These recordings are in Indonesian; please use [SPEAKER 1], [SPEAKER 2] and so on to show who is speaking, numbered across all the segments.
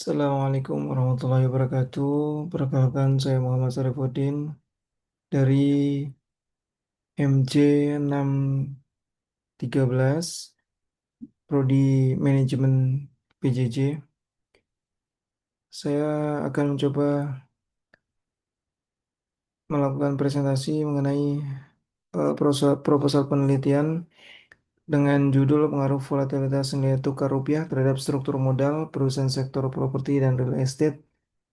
[SPEAKER 1] Assalamualaikum warahmatullahi wabarakatuh. Perkenalkan saya Muhammad Sarifuddin dari MJ613 Prodi Manajemen PJJ. Saya akan mencoba melakukan presentasi mengenai proposal penelitian dengan judul pengaruh volatilitas nilai tukar rupiah terhadap struktur modal perusahaan sektor properti dan real estate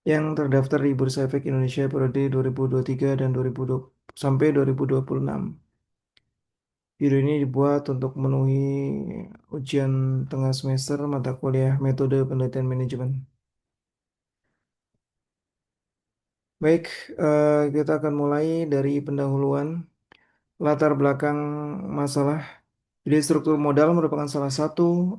[SPEAKER 1] yang terdaftar di Bursa Efek Indonesia periode 2023 dan 2020 sampai 2026. Video ini dibuat untuk memenuhi ujian tengah semester mata kuliah Metode Penelitian Manajemen. Baik, kita akan mulai dari pendahuluan latar belakang masalah. Jadi struktur modal merupakan salah satu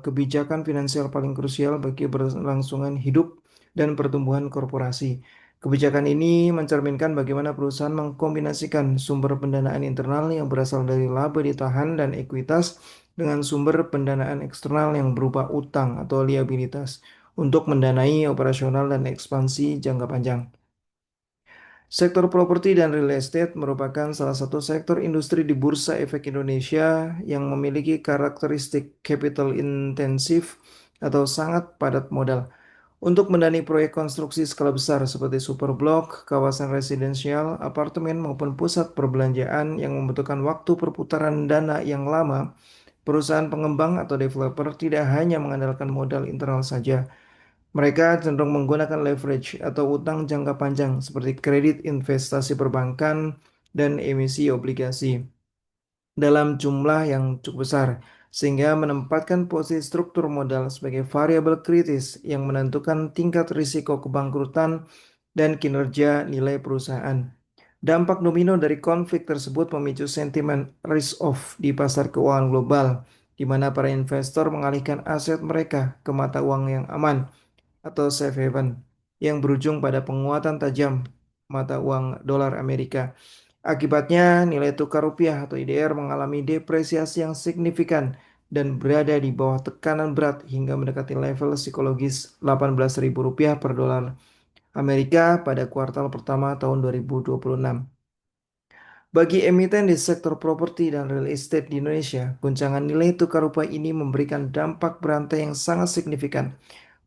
[SPEAKER 1] kebijakan finansial paling krusial bagi berlangsungan hidup dan pertumbuhan korporasi. Kebijakan ini mencerminkan bagaimana perusahaan mengkombinasikan sumber pendanaan internal yang berasal dari laba ditahan dan ekuitas dengan sumber pendanaan eksternal yang berupa utang atau liabilitas untuk mendanai operasional dan ekspansi jangka panjang. Sektor properti dan real estate merupakan salah satu sektor industri di Bursa Efek Indonesia yang memiliki karakteristik capital intensif atau sangat padat modal. Untuk mendanai proyek konstruksi skala besar seperti superblok, kawasan residensial, apartemen maupun pusat perbelanjaan yang membutuhkan waktu perputaran dana yang lama, perusahaan pengembang atau developer tidak hanya mengandalkan modal internal saja. Mereka cenderung menggunakan leverage atau utang jangka panjang seperti kredit investasi perbankan dan emisi obligasi dalam jumlah yang cukup besar, sehingga menempatkan posisi struktur modal sebagai variabel kritis yang menentukan tingkat risiko kebangkrutan dan kinerja nilai perusahaan. Dampak domino dari konflik tersebut memicu sentimen risk off di pasar keuangan global, di mana para investor mengalihkan aset mereka ke mata uang yang aman atau safe haven yang berujung pada penguatan tajam mata uang dolar Amerika. Akibatnya, nilai tukar rupiah atau IDR mengalami depresiasi yang signifikan dan berada di bawah tekanan berat hingga mendekati level psikologis 18.000 rupiah per dolar Amerika pada kuartal pertama tahun 2026. Bagi emiten di sektor properti dan real estate di Indonesia, guncangan nilai tukar rupiah ini memberikan dampak berantai yang sangat signifikan.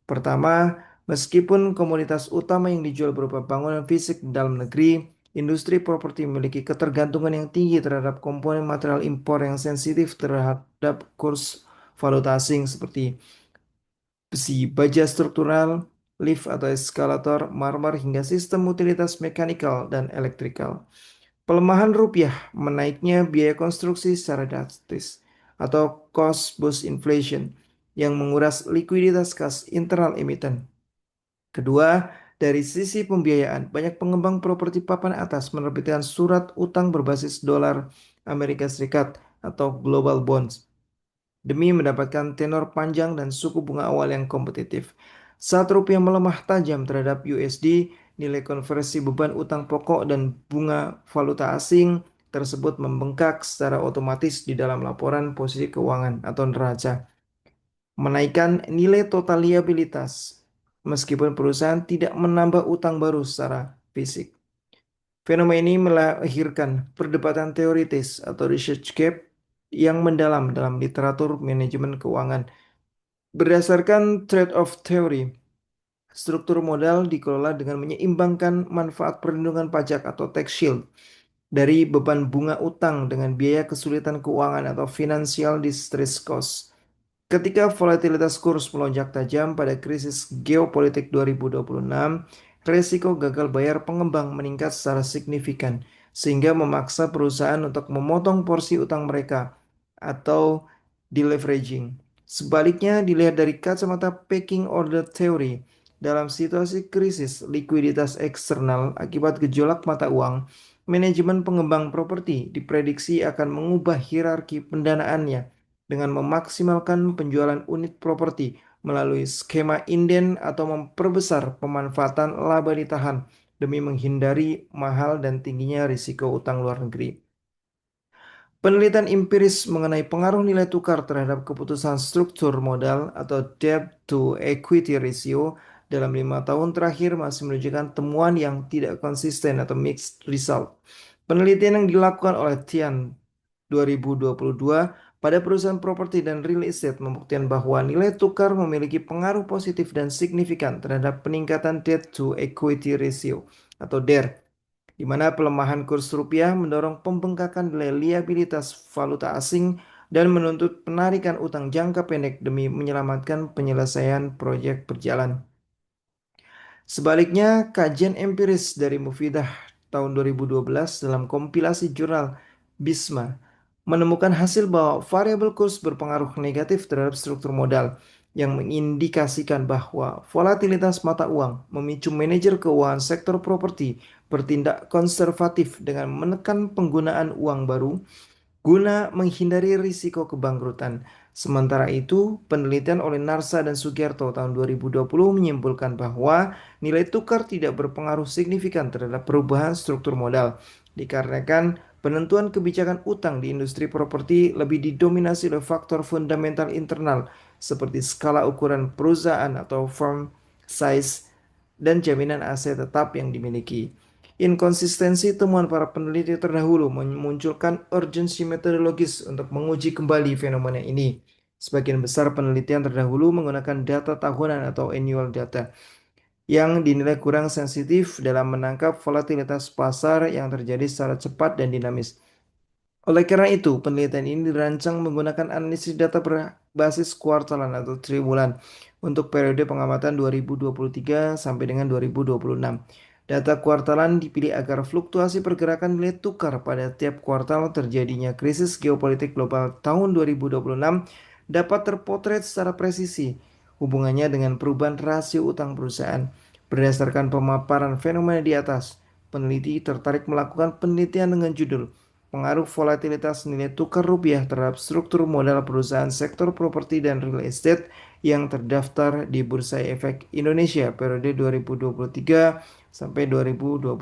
[SPEAKER 1] Pertama, meskipun komoditas utama yang dijual berupa bangunan fisik di dalam negeri, industri properti memiliki ketergantungan yang tinggi terhadap komponen material impor yang sensitif terhadap kurs valuta asing seperti besi, baja struktural, lift atau eskalator, marmer hingga sistem utilitas mekanikal dan elektrikal. Pelemahan rupiah menaiknya biaya konstruksi secara drastis atau cost boost inflation yang menguras likuiditas kas internal emiten. Kedua, dari sisi pembiayaan, banyak pengembang properti papan atas menerbitkan surat utang berbasis dolar Amerika Serikat atau global bonds demi mendapatkan tenor panjang dan suku bunga awal yang kompetitif. Saat rupiah melemah tajam terhadap USD, nilai konversi beban utang pokok dan bunga valuta asing tersebut membengkak secara otomatis di dalam laporan posisi keuangan atau neraca, menaikkan nilai total liabilitas meskipun perusahaan tidak menambah utang baru secara fisik. Fenomena ini melahirkan perdebatan teoritis atau research gap yang mendalam dalam literatur manajemen keuangan. Berdasarkan trade-off theory, struktur modal dikelola dengan menyeimbangkan manfaat perlindungan pajak atau tax shield dari beban bunga utang dengan biaya kesulitan keuangan atau financial distress cost. Ketika volatilitas kurs melonjak tajam pada krisis geopolitik 2026, resiko gagal bayar pengembang meningkat secara signifikan sehingga memaksa perusahaan untuk memotong porsi utang mereka atau deleveraging. Sebaliknya, dilihat dari kacamata pecking order theory, dalam situasi krisis likuiditas eksternal akibat gejolak mata uang, manajemen pengembang properti diprediksi akan mengubah hierarki pendanaannya dengan memaksimalkan penjualan unit properti melalui skema inden atau memperbesar pemanfaatan laba ditahan demi menghindari mahal dan tingginya risiko utang luar negeri. Penelitian empiris mengenai pengaruh nilai tukar terhadap keputusan struktur modal atau debt to equity ratio dalam 5 tahun terakhir masih menunjukkan temuan yang tidak konsisten atau mixed result. Penelitian yang dilakukan oleh Tian 2022 pada perusahaan properti dan real estate membuktikan bahwa nilai tukar memiliki pengaruh positif dan signifikan terhadap peningkatan debt to equity ratio atau DER, di mana pelemahan kurs rupiah mendorong pembengkakan nilai liabilitas valuta asing dan menuntut penarikan utang jangka pendek demi menyelamatkan penyelesaian proyek berjalan. Sebaliknya, kajian empiris dari Mufidah tahun 2012 dalam kompilasi jurnal BISMA menemukan hasil bahwa variabel kurs berpengaruh negatif terhadap struktur modal yang mengindikasikan bahwa volatilitas mata uang memicu manajer keuangan sektor properti bertindak konservatif dengan menekan penggunaan uang baru guna menghindari risiko kebangkrutan. Sementara itu, penelitian oleh Narsa dan Sugiarto tahun 2020 menyimpulkan bahwa nilai tukar tidak berpengaruh signifikan terhadap perubahan struktur modal, dikarenakan penentuan kebijakan utang di industri properti lebih didominasi oleh faktor fundamental internal seperti skala ukuran perusahaan atau firm size dan jaminan aset tetap yang dimiliki. Inkonsistensi temuan para peneliti terdahulu memunculkan urgensi metodologis untuk menguji kembali fenomena ini. Sebagian besar penelitian terdahulu menggunakan data tahunan atau annual data yang dinilai kurang sensitif dalam menangkap volatilitas pasar yang terjadi secara cepat dan dinamis. Oleh karena itu, penelitian ini dirancang menggunakan analisis data berbasis kuartalan atau triwulan untuk periode pengamatan 2023 sampai dengan 2026. Data kuartalan dipilih agar fluktuasi pergerakan nilai tukar pada tiap kuartal terjadinya krisis geopolitik global tahun 2026 dapat terpotret secara presisi hubungannya dengan perubahan rasio utang perusahaan. Berdasarkan pemaparan fenomena di atas, peneliti tertarik melakukan penelitian dengan judul pengaruh volatilitas nilai tukar rupiah terhadap struktur modal perusahaan sektor properti dan real estate yang terdaftar di Bursa Efek Indonesia periode 2023 sampai 2026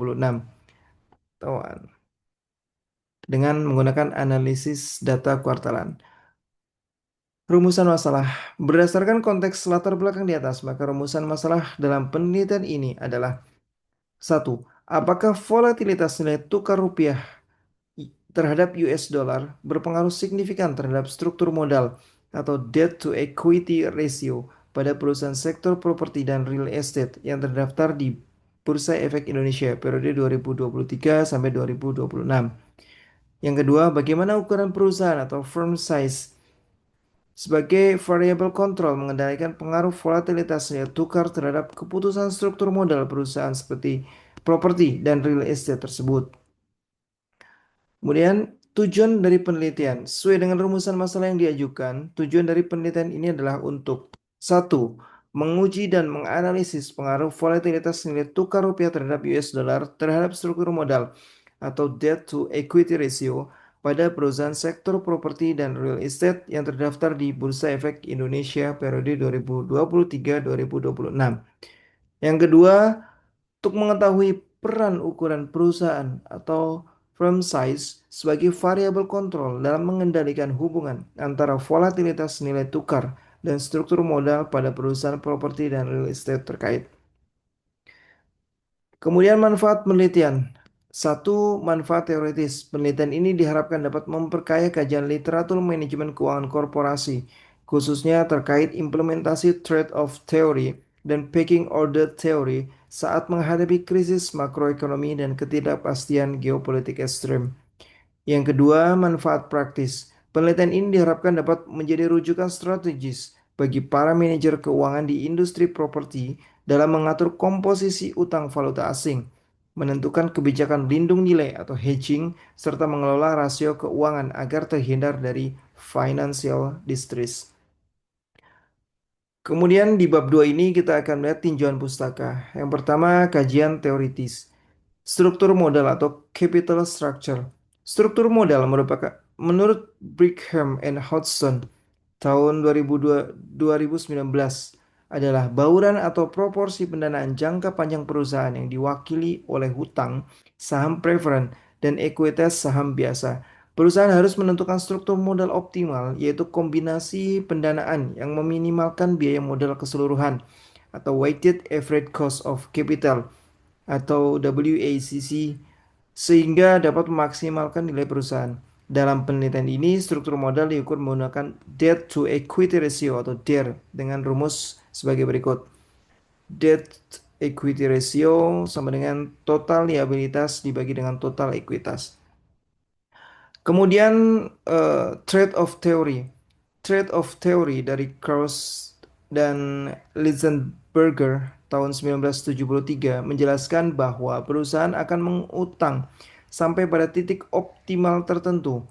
[SPEAKER 1] dengan menggunakan analisis data kuartalan. Rumusan masalah. Berdasarkan konteks latar belakang di atas, maka rumusan masalah dalam penelitian ini adalah: satu, apakah volatilitas nilai tukar rupiah terhadap US dollar berpengaruh signifikan terhadap struktur modal atau debt to equity ratio pada perusahaan sektor properti dan real estate yang terdaftar di Bursa Efek Indonesia periode 2023 sampai 2026. Yang kedua, bagaimana ukuran perusahaan atau firm size sebagai variabel kontrol mengendalikan pengaruh volatilitas nilai tukar terhadap keputusan struktur modal perusahaan seperti properti dan real estate tersebut. Kemudian tujuan dari penelitian sesuai dengan rumusan masalah yang diajukan. Tujuan dari penelitian ini adalah untuk: satu, menguji dan menganalisis pengaruh volatilitas nilai tukar rupiah terhadap US dollar terhadap struktur modal atau debt to equity ratio pada perusahaan sektor properti dan real estate yang terdaftar di Bursa Efek Indonesia periode 2023-2026. Yang kedua, untuk mengetahui peran ukuran perusahaan atau firm size sebagai variabel kontrol dalam mengendalikan hubungan antara volatilitas nilai tukar dan struktur modal pada perusahaan properti dan real estate terkait. Kemudian manfaat penelitian. Satu, manfaat teoritis. Penelitian ini diharapkan dapat memperkaya kajian literatur manajemen keuangan korporasi, khususnya terkait implementasi trade-off theory dan pecking order theory saat menghadapi krisis makroekonomi dan ketidakpastian geopolitik ekstrem. Yang kedua, manfaat praktis. Penelitian ini diharapkan dapat menjadi rujukan strategis bagi para manajer keuangan di industri properti dalam mengatur komposisi utang valuta asing, menentukan kebijakan lindung nilai atau hedging, serta mengelola rasio keuangan agar terhindar dari financial distress. Kemudian di bab 2 ini kita akan melihat tinjauan pustaka. Yang pertama, kajian teoritis. Struktur modal atau capital structure. Struktur modal merupakan menurut Brigham and Hodgson tahun 2019 adalah bauran atau proporsi pendanaan jangka panjang perusahaan yang diwakili oleh hutang, saham preferen, dan ekuitas saham biasa Perusahaan harus menentukan struktur modal optimal, yaitu kombinasi pendanaan yang meminimalkan biaya modal keseluruhan atau weighted average cost of capital atau WACC sehingga dapat memaksimalkan nilai perusahaan. Dalam penelitian ini, struktur modal diukur menggunakan debt to equity ratio atau DER dengan rumus sebagai berikut. Debt equity ratio sama dengan total liabilitas dibagi dengan total ekuitas. Kemudian trade-off theory. Trade-off theory dari Krauss dan Lizenberger tahun 1973 menjelaskan bahwa perusahaan akan mengutang sampai pada titik optimal tertentu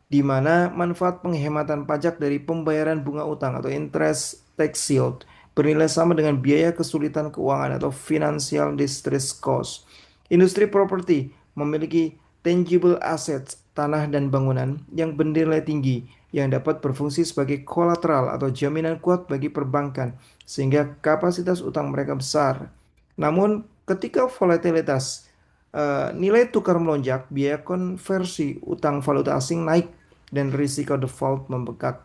[SPEAKER 1] di mana manfaat penghematan pajak dari pembayaran bunga utang atau interest tax yield bernilai sama dengan biaya kesulitan keuangan atau financial distress cost. Industri properti memiliki tangible assets, tanah dan bangunan yang bernilai tinggi yang dapat berfungsi sebagai kolateral atau jaminan kuat bagi perbankan sehingga kapasitas utang mereka besar. Namun ketika volatilitas nilai tukar melonjak, biaya konversi utang valuta asing naik dan risiko default membengkak.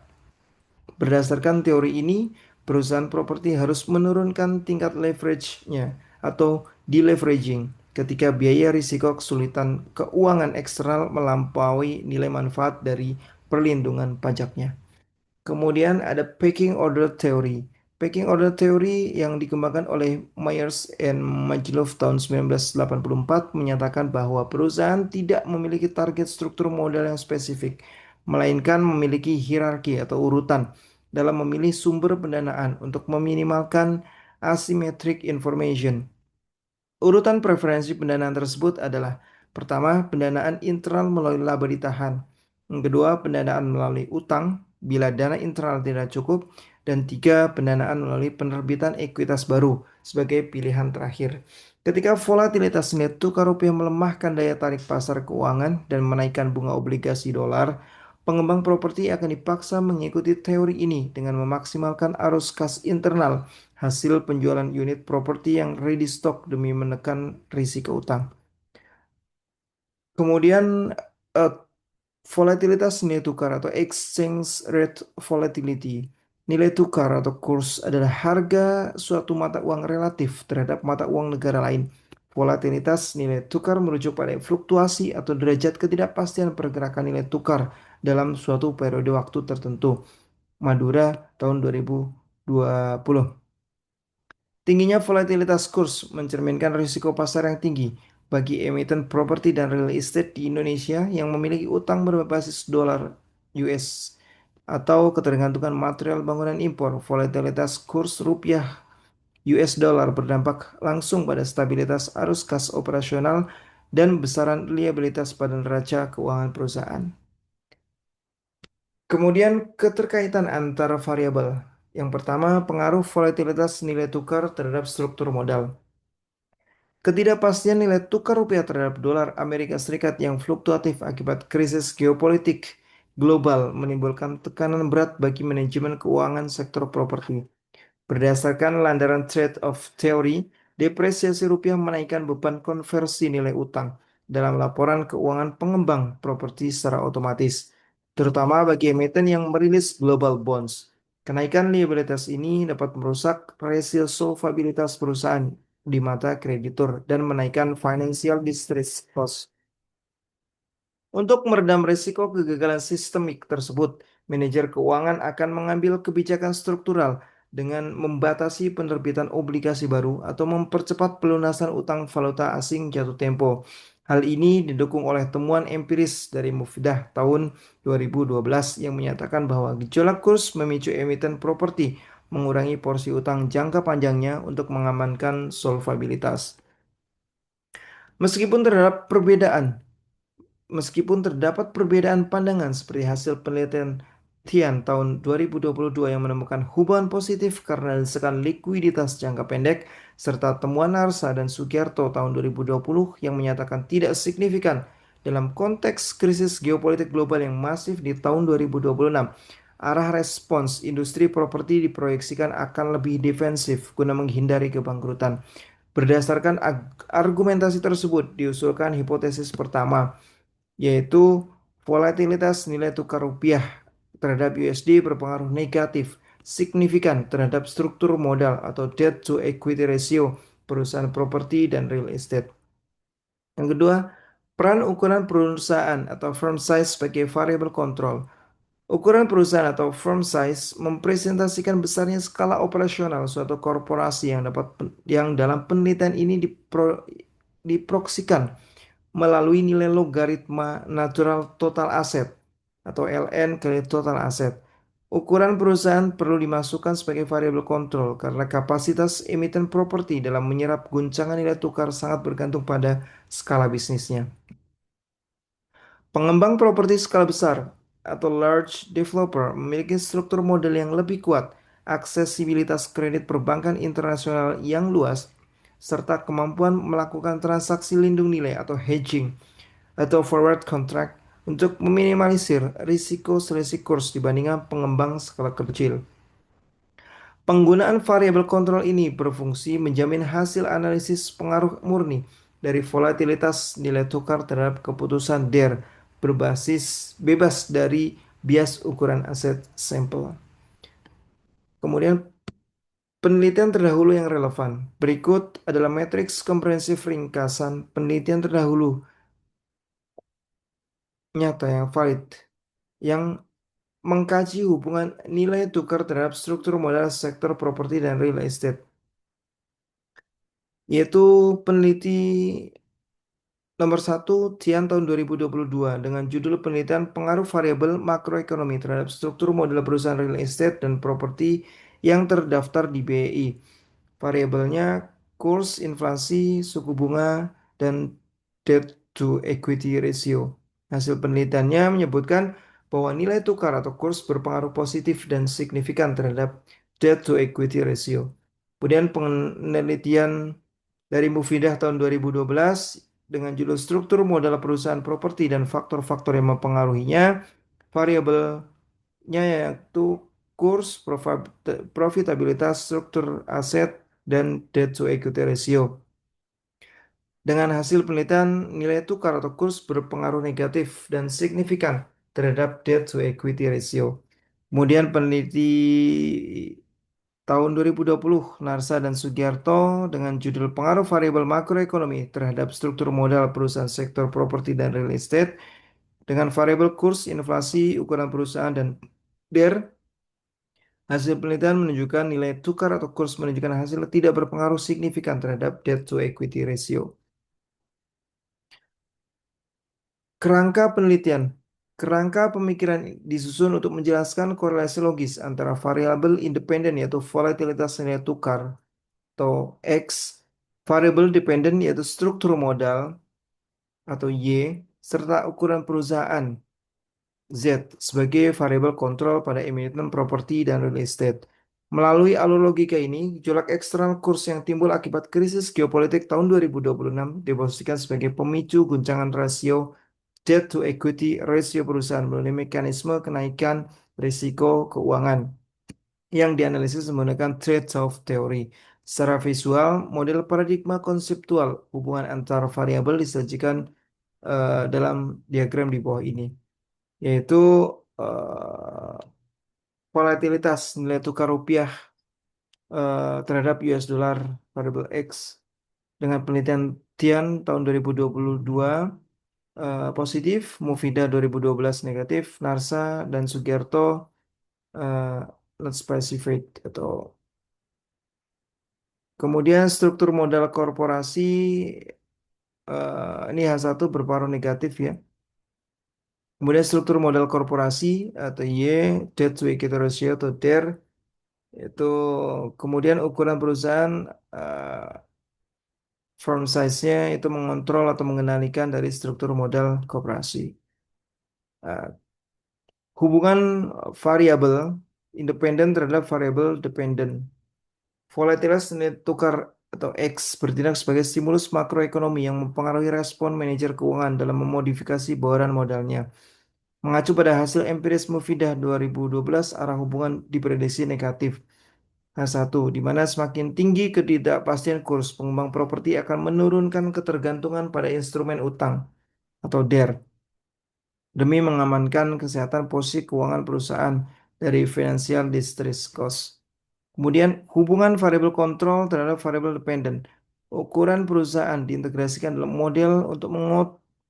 [SPEAKER 1] Berdasarkan teori ini, perusahaan properti harus menurunkan tingkat leverage-nya atau deleveraging ketika biaya risiko kesulitan keuangan eksternal melampaui nilai manfaat dari perlindungan pajaknya. Kemudian ada pecking order theory. Pecking order theory yang dikembangkan oleh Myers and Majlov tahun 1984 menyatakan bahwa perusahaan tidak memiliki target struktur modal yang spesifik, melainkan memiliki hierarki atau urutan dalam memilih sumber pendanaan untuk meminimalkan asymmetric information. Urutan preferensi pendanaan tersebut adalah: pertama, pendanaan internal melalui laba ditahan. Yang kedua, pendanaan melalui utang bila dana internal tidak cukup. Dan tiga, pendanaan melalui penerbitan ekuitas baru sebagai pilihan terakhir. Ketika volatilitas nilai tukar rupiah melemahkan daya tarik pasar keuangan dan menaikkan bunga obligasi dolar, pengembang properti akan dipaksa mengikuti teori ini dengan memaksimalkan arus kas internal hasil penjualan unit properti yang ready stock demi menekan risiko utang. Kemudian eh, volatilitas nilai tukar atau exchange rate volatility. Nilai tukar atau kurs adalah harga suatu mata uang relatif terhadap mata uang negara lain. Volatilitas nilai tukar merujuk pada fluktuasi atau derajat ketidakpastian pergerakan nilai tukar dalam suatu periode waktu tertentu. Madura tahun 2020. Tingginya volatilitas kurs mencerminkan risiko pasar yang tinggi bagi emiten properti dan real estate di Indonesia yang memiliki utang berbasis dolar US atau ketergantungan material bangunan impor. Volatilitas kurs rupiah US dollar berdampak langsung pada stabilitas arus kas operasional dan besaran liabilitas pada neraca keuangan perusahaan. Kemudian keterkaitan antara variabel. Yang pertama, pengaruh volatilitas nilai tukar terhadap struktur modal. Ketidakpastian nilai tukar rupiah terhadap dolar Amerika Serikat yang fluktuatif akibat krisis geopolitik global menimbulkan tekanan berat bagi manajemen keuangan sektor properti. Berdasarkan landaran trade-off theory, depresiasi rupiah menaikkan beban konversi nilai utang dalam laporan keuangan pengembang properti secara otomatis, terutama bagi emiten yang merilis global bonds. Kenaikan liabilitas ini dapat merusak rasio solvabilitas perusahaan di mata kreditur dan menaikkan financial distress cost. Untuk meredam risiko kegagalan sistemik tersebut, manajer keuangan akan mengambil kebijakan struktural dengan membatasi penerbitan obligasi baru atau mempercepat pelunasan utang valuta asing jatuh tempo. Hal ini didukung oleh temuan empiris dari Mufdah tahun 2012 yang menyatakan bahwa gejolak kurs memicu emiten properti mengurangi porsi utang jangka panjangnya untuk mengamankan solvabilitas. Meskipun terdapat perbedaan Meskipun terdapat perbedaan pandangan seperti hasil penelitian Tian tahun 2022 yang menemukan hubungan positif karena desakan likuiditas jangka pendek, serta temuan Narsa dan Sugiarto tahun 2020 yang menyatakan tidak signifikan dalam konteks krisis geopolitik global yang masif di tahun 2026, arah respons industri properti diproyeksikan akan lebih defensif guna menghindari kebangkrutan. Berdasarkan argumentasi tersebut, diusulkan hipotesis pertama, yaitu Volatilitas nilai tukar rupiah terhadap USD berpengaruh negatif signifikan terhadap struktur modal atau debt to equity ratio perusahaan properti dan real estate. Yang kedua, peran ukuran perusahaan atau firm size sebagai variable kontrol. Ukuran perusahaan atau firm size mempresentasikan besarnya skala operasional suatu korporasi yang dalam penelitian ini diproksikan melalui nilai logaritma natural total asset atau LN kali total asset. Ukuran perusahaan perlu dimasukkan sebagai variabel kontrol karena kapasitas emiten properti dalam menyerap guncangan nilai tukar sangat bergantung pada skala bisnisnya. Pengembang properti skala besar atau large developer memiliki struktur modal yang lebih kuat, aksesibilitas kredit perbankan internasional yang luas, serta kemampuan melakukan transaksi lindung nilai atau hedging atau forward contract untuk meminimalisir risiko selisih kurs dibandingkan pengembang skala kecil. Penggunaan variabel kontrol ini berfungsi menjamin hasil analisis pengaruh murni dari volatilitas nilai tukar terhadap keputusan DER berbasis bebas dari bias ukuran aset sampel. Kemudian penelitian terdahulu yang relevan. Berikut adalah matriks komprehensif ringkasan penelitian terdahulu nyata yang valid yang mengkaji hubungan nilai tukar terhadap struktur modal sektor properti dan real estate, yaitu peneliti nomor 1 Tian tahun 2022 dengan judul penelitian pengaruh variabel makroekonomi terhadap struktur modal perusahaan real estate dan properti yang terdaftar di BEI. Variabelnya kurs, inflasi, suku bunga, dan debt to equity ratio. Hasil penelitiannya menyebutkan bahwa nilai tukar atau kurs berpengaruh positif dan signifikan terhadap debt to equity ratio. Kemudian penelitian dari Mufidah tahun 2012 dengan judul struktur modal perusahaan properti dan faktor-faktor yang mempengaruhinya, variabelnya yaitu kurs, profitabilitas, struktur aset, dan debt to equity ratio. Dengan hasil penelitian, nilai tukar atau kurs berpengaruh negatif dan signifikan terhadap debt to equity ratio. Kemudian peneliti tahun 2020, Narsa dan Sugiarto dengan judul pengaruh variabel makroekonomi terhadap struktur modal perusahaan sektor properti dan real estate dengan variabel kurs, inflasi, ukuran perusahaan, dan DER. Hasil penelitian menunjukkan nilai tukar atau kurs menunjukkan hasil tidak berpengaruh signifikan terhadap debt to equity ratio. Kerangka penelitian. Kerangka pemikiran disusun untuk menjelaskan korelasi logis antara variabel independen yaitu volatilitas nilai tukar atau X, variabel dependen yaitu struktur modal atau Y, serta ukuran perusahaan Z sebagai variabel kontrol pada emiten properti dan real estate. Melalui alur logika ini, gejolak eksternal kurs yang timbul akibat krisis geopolitik tahun 2026 diposisikan sebagai pemicu guncangan rasio debt to equity ratio perusahaan melalui mekanisme kenaikan risiko keuangan yang dianalisis menggunakan trade-off teori. Secara visual, model paradigma konseptual hubungan antar variabel disajikan dalam diagram di bawah ini, yaitu eh, volatilitas nilai tukar rupiah terhadap US dollar variabel X dengan penelitian Tian tahun 2022 positif, Mufida 2012 negatif, Narsa dan Sugiarto uh, not specified atau kemudian struktur modal korporasi ini H1 berpengaruh negatif ya. Kemudian struktur modal korporasi atau Y, debt to equity ratio atau DER itu kemudian ukuran perusahaan firm size-nya itu mengontrol atau mengendalikan dari struktur modal korporasi. Uh, Hubungan variabel independen terhadap variabel dependen. Volatilitas nilai tukar atau X bertindak sebagai stimulus makroekonomi yang mempengaruhi respon manajer keuangan dalam memodifikasi bawaran modalnya. Mengacu pada hasil empiris Mufidah 2012, arah hubungan diprediksi negatif. H1, di mana semakin tinggi ketidakpastian kurs, pengembang properti akan menurunkan ketergantungan pada instrumen utang atau DER. demi mengamankan kesehatan posisi keuangan perusahaan dari financial distress cost. Kemudian hubungan variable control terhadap variable dependent. Ukuran perusahaan diintegrasikan dalam model untuk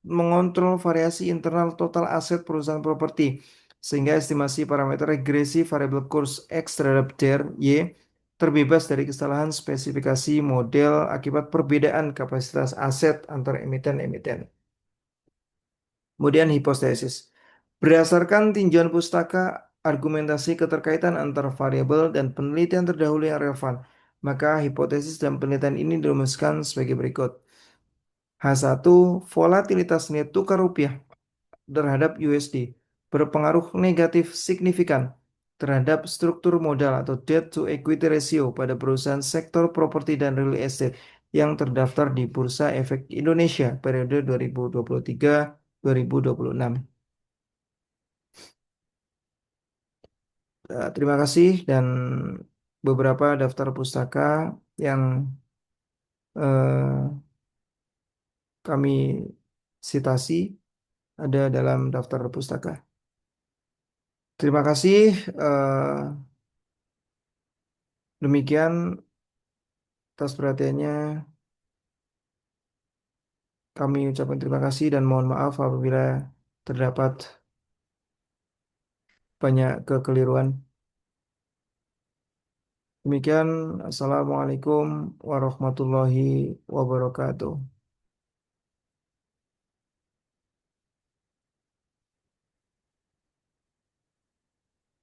[SPEAKER 1] mengontrol variasi internal total aset perusahaan properti, sehingga estimasi parameter regresi variable cost X terhadap DER Y terbebas dari kesalahan spesifikasi model akibat perbedaan kapasitas aset antar emiten-emiten. Kemudian hipotesis. Berdasarkan tinjauan pustaka, argumentasi keterkaitan antar variabel dan penelitian terdahulu yang relevan, maka hipotesis dan penelitian ini dirumuskan sebagai berikut. H1, volatilitas nilai tukar rupiah terhadap USD berpengaruh negatif signifikan terhadap struktur modal atau debt to equity ratio pada perusahaan sektor properti dan real estate yang terdaftar di Bursa Efek Indonesia periode 2023-2026. Terima kasih dan beberapa daftar pustaka yang eh, kami citasi ada dalam daftar pustaka. Terima kasih. Demikian atas perhatiannya. Kami ucapkan terima kasih dan mohon maaf apabila terdapat banyak kekeliruan. Demikian, Assalamualaikum warahmatullahi wabarakatuh.